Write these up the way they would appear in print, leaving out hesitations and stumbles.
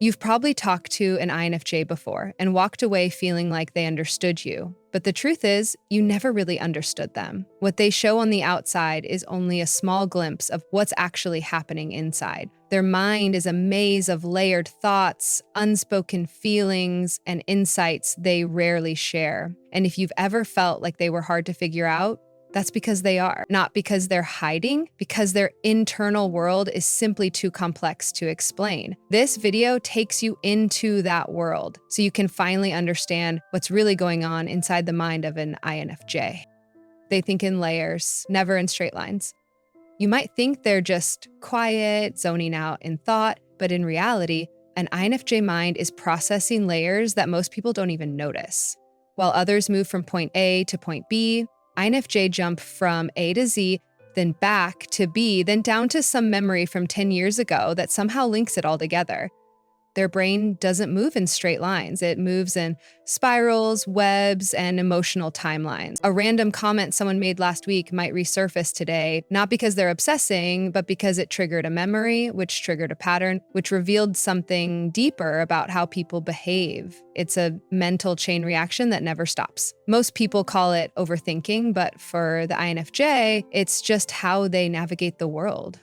You've probably talked to an INFJ before and walked away feeling like they understood you. But the truth is, you never really understood them. What they show on the outside is only a small glimpse of what's actually happening inside. Their mind is a maze of layered thoughts, unspoken feelings, and insights they rarely share. And if you've ever felt like they were hard to figure out, that's because they are, not because they're hiding, because their internal world is simply too complex to explain. This video takes you into that world so you can finally understand what's really going on inside the mind of an INFJ. They think in layers, never in straight lines. You might think they're just quiet, zoning out in thought, but in reality, an INFJ mind is processing layers that most people don't even notice. While others move from point A to point B, INFJ jump from A to Z, then back to B, then down to some memory from 10 years ago that somehow links it all together. Their brain doesn't move in straight lines. It moves in spirals, webs, and emotional timelines. A random comment someone made last week might resurface today, not because they're obsessing, but because it triggered a memory, which triggered a pattern, which revealed something deeper about how people behave. It's a mental chain reaction that never stops. Most people call it overthinking, but for the INFJ, it's just how they navigate the world.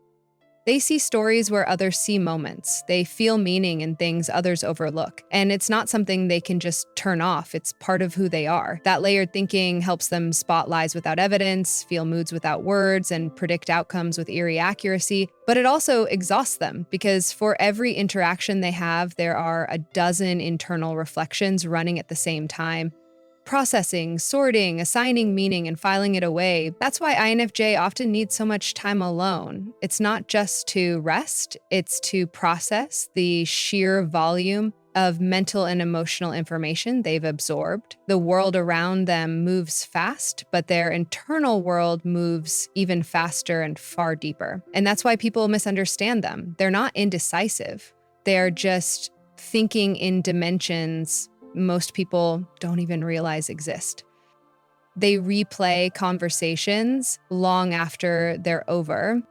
They see stories where others see moments. They feel meaning in things others overlook. And it's not something they can just turn off. It's part of who they are. That layered thinking helps them spot lies without evidence, feel moods without words, and predict outcomes with eerie accuracy. But it also exhausts them because for every interaction they have, there are a dozen internal reflections running at the same time. Processing, sorting, assigning meaning, and filing it away. That's why INFJ often needs so much time alone. It's not just to rest, it's to process the sheer volume of mental and emotional information they've absorbed. The world around them moves fast, but their internal world moves even faster and far deeper. And that's why people misunderstand them. They're not indecisive. They're just thinking in dimensions most people don't even realize exist. They replay conversations long after they're over.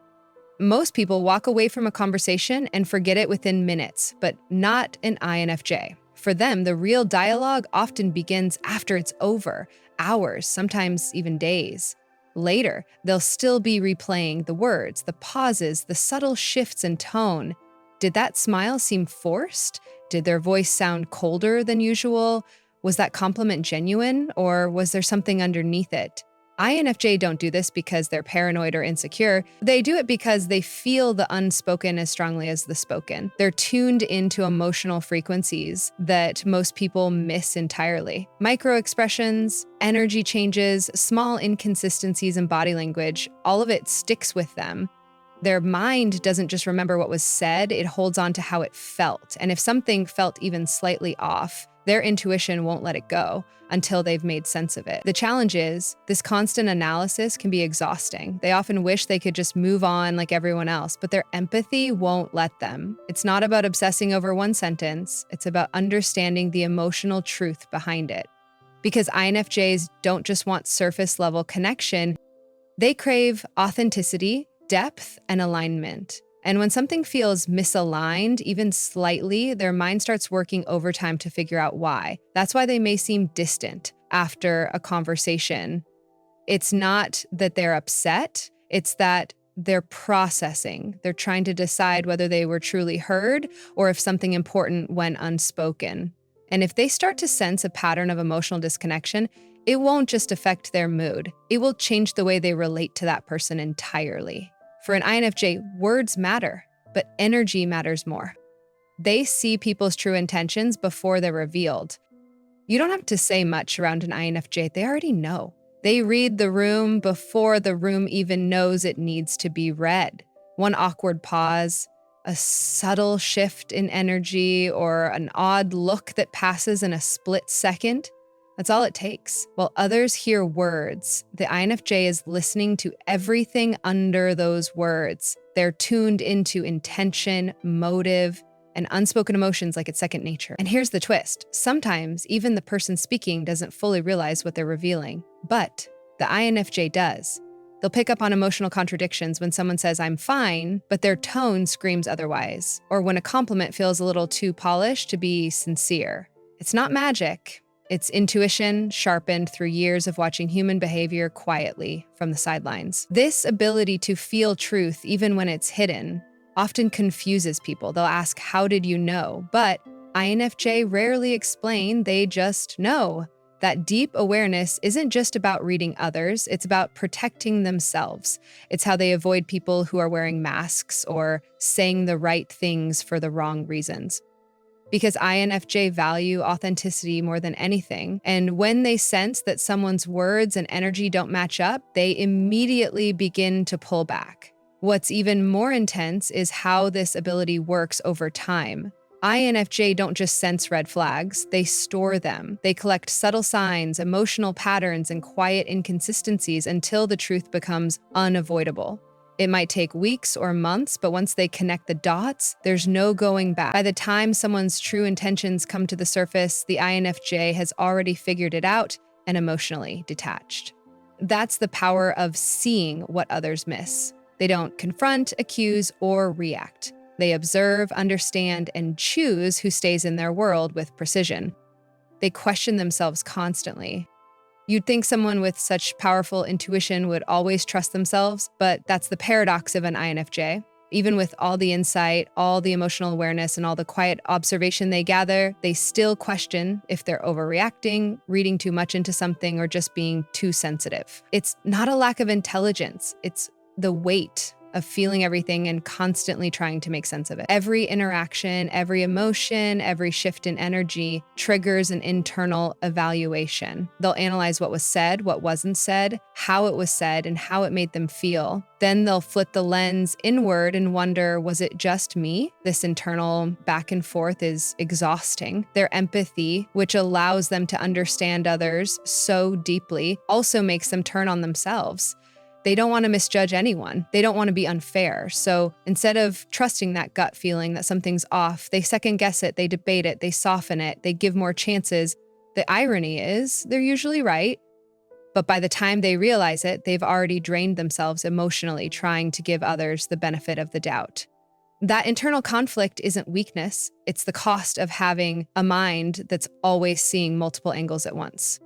Most people walk away from a conversation and forget it within minutes, but not an INFJ. For them, the real dialogue often begins after it's over, hours, sometimes even days. Later, they'll still be replaying the words, the pauses, the subtle shifts in tone. Did that smile seem forced? Did their voice sound colder than usual? Was that compliment genuine, or was there something underneath it? INFJ don't do this because they're paranoid or insecure. They do it because they feel the unspoken as strongly as the spoken. They're tuned into emotional frequencies that most people miss entirely. Micro expressions, energy changes, small inconsistencies in body language, all of it sticks with them. Their mind doesn't just remember what was said, it holds on to how it felt. And if something felt even slightly off, their intuition won't let it go until they've made sense of it. The challenge is, this constant analysis can be exhausting. They often wish they could just move on like everyone else, but their empathy won't let them. It's not about obsessing over one sentence, it's about understanding the emotional truth behind it. Because INFJs don't just want surface level connection, they crave authenticity, depth, and alignment. And when something feels misaligned, even slightly, their mind starts working overtime to figure out why. That's why they may seem distant after a conversation. It's not that they're upset, it's that they're processing. They're trying to decide whether they were truly heard or if something important went unspoken. And if they start to sense a pattern of emotional disconnection, it won't just affect their mood. It will change the way they relate to that person entirely. For an INFJ, words matter, but energy matters more. They see people's true intentions before they're revealed. You don't have to say much around an INFJ, they already know. They read the room before the room even knows it needs to be read. One awkward pause, a subtle shift in energy, or an odd look that passes in a split second. That's all it takes. While others hear words, the INFJ is listening to everything under those words. They're tuned into intention, motive, and unspoken emotions like it's second nature. And here's the twist. Sometimes even the person speaking doesn't fully realize what they're revealing, but the INFJ does. They'll pick up on emotional contradictions when someone says, "I'm fine," but their tone screams otherwise, or when a compliment feels a little too polished to be sincere. It's not magic. It's intuition sharpened through years of watching human behavior quietly from the sidelines. This ability to feel truth, even when it's hidden, often confuses people. They'll ask, "How did you know?" But INFJ rarely explain, they just know. That deep awareness isn't just about reading others, it's about protecting themselves. It's how they avoid people who are wearing masks or saying the right things for the wrong reasons. Because INFJ value authenticity more than anything, and when they sense that someone's words and energy don't match up, they immediately begin to pull back. What's even more intense is how this ability works over time. INFJ don't just sense red flags, they store them. They collect subtle signs, emotional patterns, and quiet inconsistencies until the truth becomes unavoidable. It might take weeks or months, but once they connect the dots, there's no going back. By the time someone's true intentions come to the surface, the INFJ has already figured it out and emotionally detached. That's the power of seeing what others miss. They don't confront, accuse, or react. They observe, understand, and choose who stays in their world with precision. They question themselves constantly. You'd think someone with such powerful intuition would always trust themselves, but that's the paradox of an INFJ. Even with all the insight, all the emotional awareness, and all the quiet observation they gather, they still question if they're overreacting, reading too much into something, or just being too sensitive. It's not a lack of intelligence, it's the weight of feeling everything and constantly trying to make sense of it. Every interaction, every emotion, every shift in energy triggers an internal evaluation. They'll analyze what was said, what wasn't said, how it was said, and how it made them feel. Then they'll flip the lens inward and wonder, was it just me? This internal back and forth is exhausting. Their empathy, which allows them to understand others so deeply, also makes them turn on themselves. They don't want to misjudge anyone. They don't want to be unfair. So instead of trusting that gut feeling that something's off, they second guess it, they debate it, they soften it, they give more chances. The irony is they're usually right, but by the time they realize it, they've already drained themselves emotionally trying to give others the benefit of the doubt. That internal conflict isn't weakness. It's the cost of having a mind that's always seeing multiple angles at once.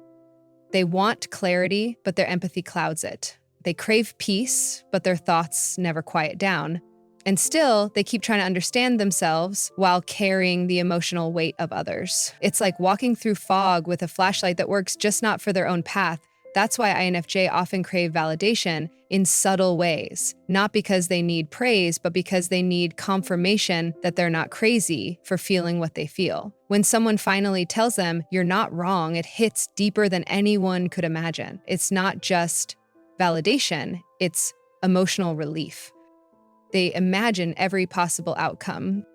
They want clarity, but their empathy clouds it. They crave peace, but their thoughts never quiet down. And still, they keep trying to understand themselves while carrying the emotional weight of others. It's like walking through fog with a flashlight that works just not for their own path. That's why INFJ often crave validation in subtle ways, not because they need praise, but because they need confirmation that they're not crazy for feeling what they feel. When someone finally tells them, "You're not wrong," it hits deeper than anyone could imagine. It's not just validation, it's emotional relief. They imagine every possible outcome.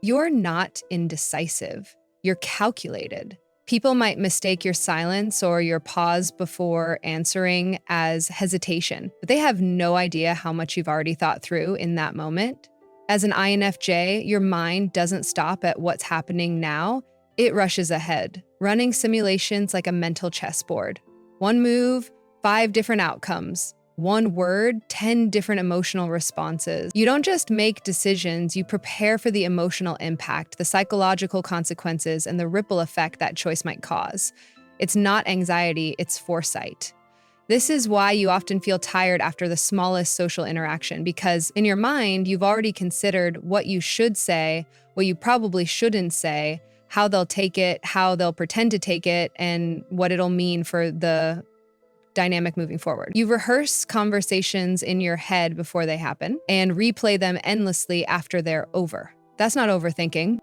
You're not indecisive, you're calculated. People might mistake your silence or your pause before answering as hesitation, but they have no idea how much you've already thought through in that moment. As an INFJ, your mind doesn't stop at what's happening now, it rushes ahead, running simulations like a mental chessboard. One move, 5 different outcomes. One word, 10 different emotional responses. You don't just make decisions, you prepare for the emotional impact, the psychological consequences, and the ripple effect that choice might cause. It's not anxiety, it's foresight. This is why you often feel tired after the smallest social interaction, because in your mind, you've already considered what you should say, what you probably shouldn't say, how they'll take it, how they'll pretend to take it, and what it'll mean for the dynamic moving forward. You rehearse conversations in your head before they happen and replay them endlessly after they're over. That's not overthinking.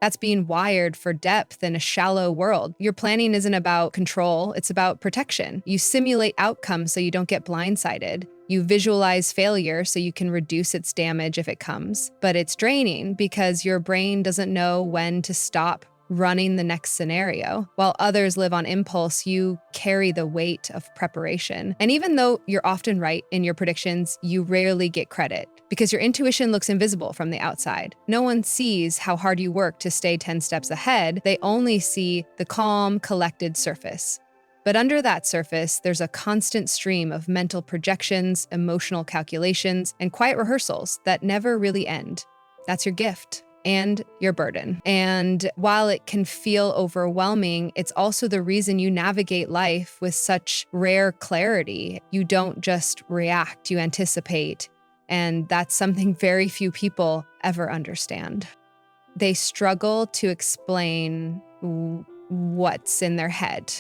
That's being wired for depth in a shallow world. Your planning isn't about control, it's about protection. You simulate outcomes so you don't get blindsided. You visualize failure so you can reduce its damage if it comes. But it's draining because your brain doesn't know when to stop running the next scenario. While others live on impulse, you carry the weight of preparation. And even though you're often right in your predictions, you rarely get credit because your intuition looks invisible from the outside. No one sees how hard you work to stay 10 steps ahead. They only see the calm, collected surface. But under that surface, there's a constant stream of mental projections, emotional calculations, and quiet rehearsals that never really end. That's your gift and your burden. And while it can feel overwhelming, it's also the reason you navigate life with such rare clarity. You don't just react, you anticipate. And that's something very few people ever understand. They struggle to explain what's in their head.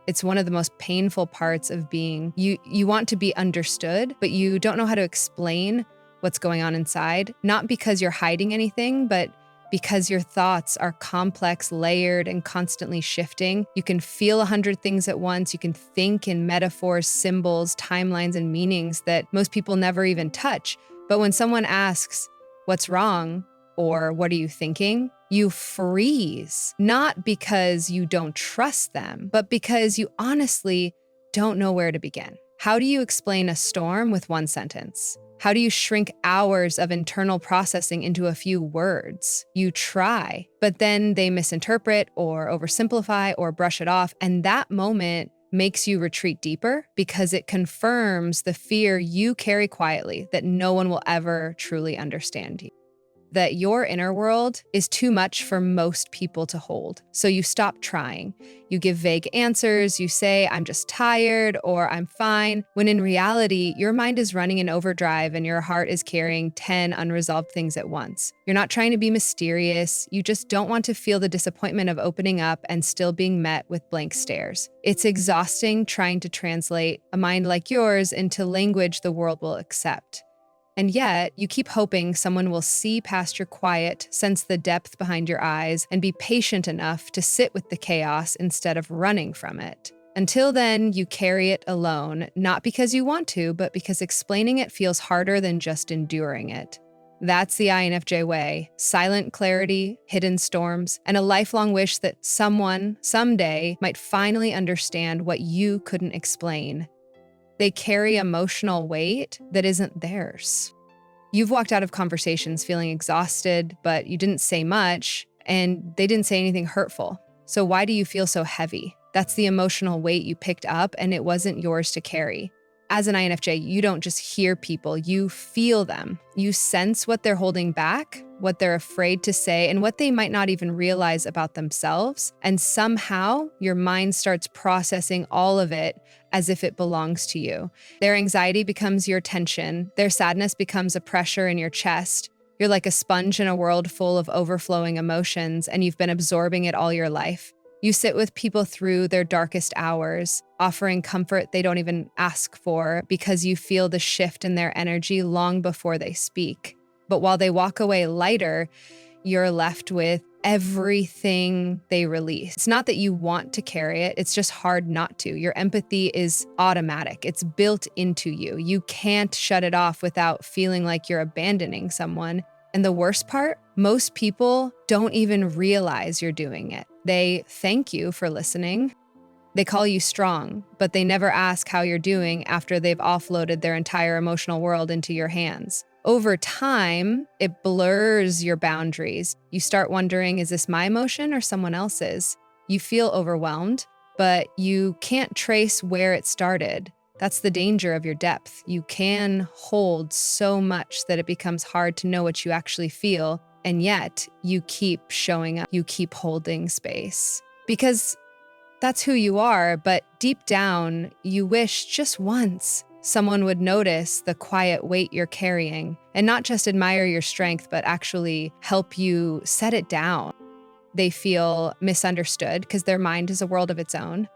It's one of the most painful parts of being. You want to be understood, but you don't know how to explain what's going on inside, not because you're hiding anything, but because your thoughts are complex, layered, and constantly shifting. You can feel 100 things at once. You can think in metaphors, symbols, timelines, and meanings that most people never even touch. But when someone asks, "What's wrong?" or "What are you thinking?" you freeze, not because you don't trust them, but because you honestly don't know where to begin. How do you explain a storm with one sentence? How do you shrink hours of internal processing into a few words? You try, but then they misinterpret or oversimplify or brush it off, and that moment makes you retreat deeper because it confirms the fear you carry quietly that no one will ever truly understand you. That your inner world is too much for most people to hold. So you stop trying. You give vague answers. You say, "I'm just tired," or "I'm fine," when in reality, your mind is running in overdrive and your heart is carrying 10 unresolved things at once. You're not trying to be mysterious. You just don't want to feel the disappointment of opening up and still being met with blank stares. It's exhausting trying to translate a mind like yours into language the world will accept. And yet, you keep hoping someone will see past your quiet, sense the depth behind your eyes, and be patient enough to sit with the chaos instead of running from it. Until then, you carry it alone, not because you want to, but because explaining it feels harder than just enduring it. That's the INFJ way: silent clarity, hidden storms, and a lifelong wish that someone, someday, might finally understand what you couldn't explain. They carry emotional weight that isn't theirs. You've walked out of conversations feeling exhausted, but you didn't say much, and they didn't say anything hurtful. So why do you feel so heavy? That's the emotional weight you picked up, and it wasn't yours to carry. As an INFJ, you don't just hear people, you feel them. You sense what they're holding back, what they're afraid to say, and what they might not even realize about themselves. And somehow, your mind starts processing all of it as if it belongs to you. Their anxiety becomes your tension. Their sadness becomes a pressure in your chest. You're like a sponge in a world full of overflowing emotions, and you've been absorbing it all your life. You sit with people through their darkest hours, offering comfort they don't even ask for because you feel the shift in their energy long before they speak. But while they walk away lighter, you're left with everything they release. It's not that you want to carry it, it's just hard not to. Your empathy is automatic, it's built into you. You can't shut it off without feeling like you're abandoning someone. And the worst part, most people don't even realize you're doing it. They thank you for listening. They call you strong, but they never ask how you're doing after they've offloaded their entire emotional world into your hands. Over time, it blurs your boundaries. You start wondering, is this my emotion or someone else's? You feel overwhelmed, but you can't trace where it started. That's the danger of your depth. You can hold so much that it becomes hard to know what you actually feel, and yet you keep showing up. You keep holding space. Because that's who you are, but deep down, you wish just once someone would notice the quiet weight you're carrying and not just admire your strength, but actually help you set it down. They feel misunderstood because their mind is a world of its own.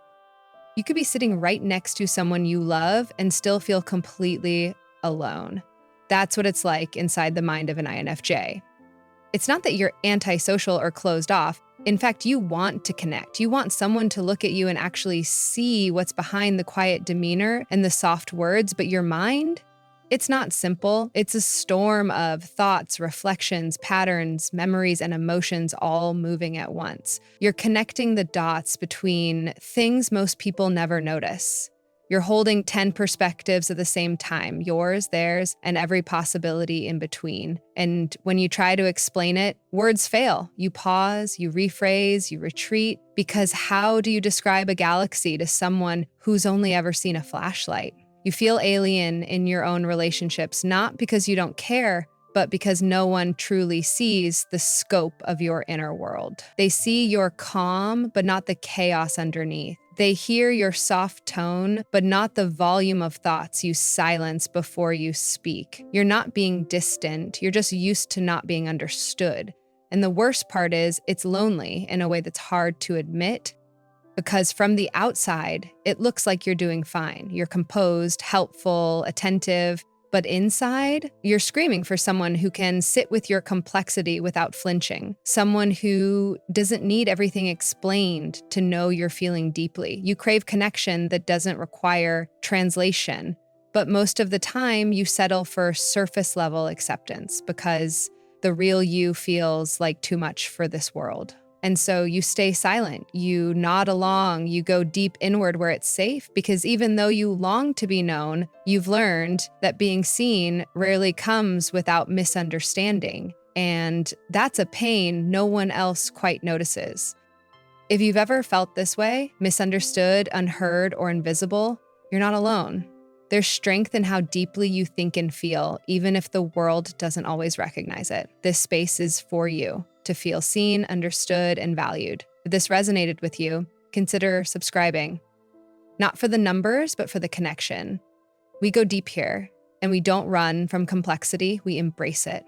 You could be sitting right next to someone you love and still feel completely alone. That's what it's like inside the mind of an INFJ. It's not that you're antisocial or closed off. In fact, you want to connect. You want someone to look at you and actually see what's behind the quiet demeanor and the soft words, but your mind, it's not simple. It's a storm of thoughts, reflections, patterns, memories, and emotions all moving at once. You're connecting the dots between things most people never notice. You're holding 10 perspectives at the same time, yours, theirs, and every possibility in between. And when you try to explain it, words fail. You pause, you rephrase, you retreat, because how do you describe a galaxy to someone who's only ever seen a flashlight? You feel alien in your own relationships, not because you don't care, but because no one truly sees the scope of your inner world. They see your calm, but not the chaos underneath. They hear your soft tone, but not the volume of thoughts you silence before you speak. You're not being distant, you're just used to not being understood. And the worst part is, it's lonely in a way that's hard to admit, because from the outside, it looks like you're doing fine. You're composed, helpful, attentive, but inside, you're screaming for someone who can sit with your complexity without flinching, someone who doesn't need everything explained to know you're feeling deeply. You crave connection that doesn't require translation, but most of the time you settle for surface level acceptance because the real you feels like too much for this world. And so you stay silent, you nod along, you go deep inward where it's safe, because even though you long to be known, you've learned that being seen rarely comes without misunderstanding. And that's a pain no one else quite notices. If you've ever felt this way, misunderstood, unheard, or invisible, you're not alone. There's strength in how deeply you think and feel, even if the world doesn't always recognize it. This space is for you to feel seen, understood, and valued. If this resonated with you, consider subscribing. Not for the numbers, but for the connection. We go deep here, and we don't run from complexity, we embrace it.